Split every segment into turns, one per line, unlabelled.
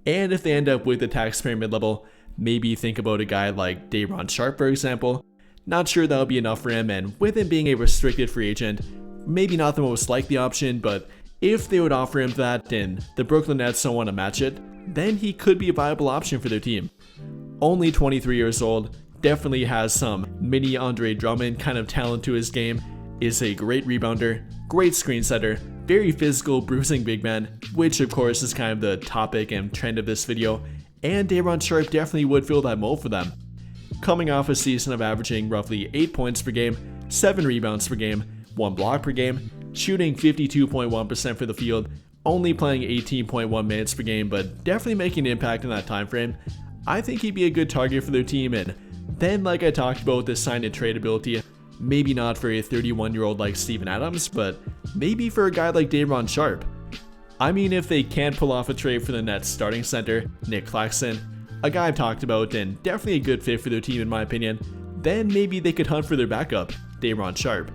And if they end up with the taxpayer mid-level, maybe think about a guy like Day'Ron Sharpe, for example. Not sure that'll be enough for him, and with him being a restricted free agent, maybe not the most likely option, but if they would offer him that and the Brooklyn Nets don't want to match it, then he could be a viable option for their team. Only 23 years old, definitely has some mini Andre Drummond kind of talent to his game, is a great rebounder, great screen setter, very physical bruising big man, which of course is kind of the topic and trend of this video, and Day'Ron Sharpe definitely would fill that mold for them. Coming off a season of averaging roughly 8 points per game, 7 rebounds per game, 1 block per game, shooting 52.1% for the field, only playing 18.1 minutes per game, but definitely making an impact in that time frame, I think he'd be a good target for their team. And then, like I talked about, the sign and trade ability, maybe not for a 31-year-old like Steven Adams, but maybe for a guy like Day'Ron Sharpe. I mean, if they can't pull off a trade for the Nets starting center, Nick Claxton, a guy I've talked about and definitely a good fit for their team in my opinion, then maybe they could hunt for their backup, Day'Ron Sharpe.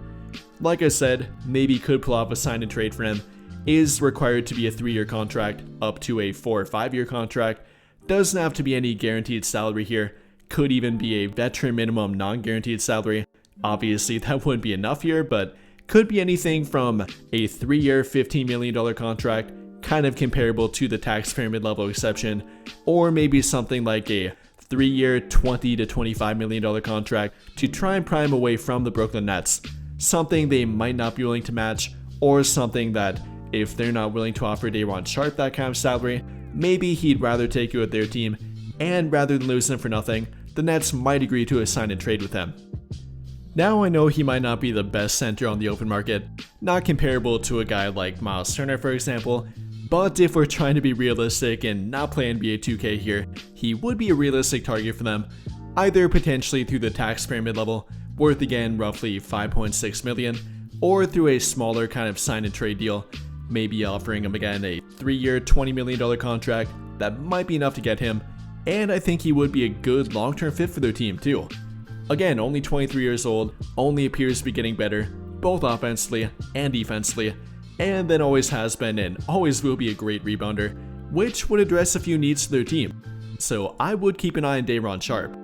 Like I said, maybe could pull off a sign and trade for him, is required to be a 3-year contract up to a 4 or 5-year contract, doesn't have to be any guaranteed salary here, could even be a veteran minimum non-guaranteed salary. Obviously that wouldn't be enough here, but could be anything from a 3-year $15 million contract, kind of comparable to the taxpayer mid-level exception, or maybe something like a 3-year $20 to $25 million contract to try and pry him away from the Brooklyn Nets. Something they might not be willing to match, or something that if they're not willing to offer Day'Ron Sharpe that kind of salary, maybe he'd rather take you with their team, and rather than lose him for nothing, the Nets might agree to a sign and trade with him. Now I know he might not be the best center on the open market, not comparable to a guy like Miles Turner for example, but if we're trying to be realistic and not play NBA 2K here, he would be a realistic target for them, either potentially through the taxpayer mid-level, worth again roughly $5.6 million, or through a smaller kind of sign and trade deal, maybe offering him again a 3-year $20 million contract that might be enough to get him, and I think he would be a good long-term fit for their team too. Again, only 23 years old, only appears to be getting better, both offensively and defensively, and then always has been and always will be a great rebounder, which would address a few needs to their team. So I would keep an eye on Day'Ron Sharpe.